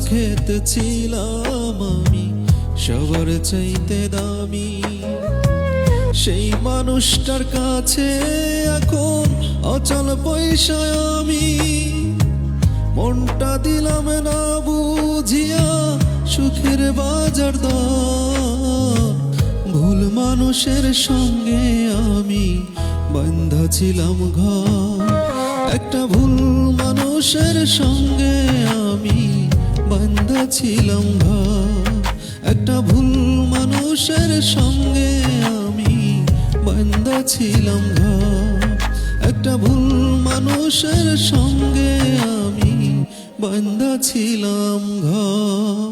চোখেতে ছিলাম আমি সবার চাইতে দামি। সেই মানুষটার কাছে এখন অচল পয়সায় আমি মনটা দিলাম না বুঝিয়া সুখের বাজার দর। ভুল মানুষের সঙ্গে আমি বান্ধা ছিলাম ঘর। একটা ভুল মানুষের সঙ্গে আমি বান্ধা ছিলাম ঘর। একটা ভুল মানুষের সঙ্গে আমি বান্ধা ছিলাম ঘর। একটা ভুল মানুষের সঙ্গে আমি বান্ধা ছিলাম ঘর।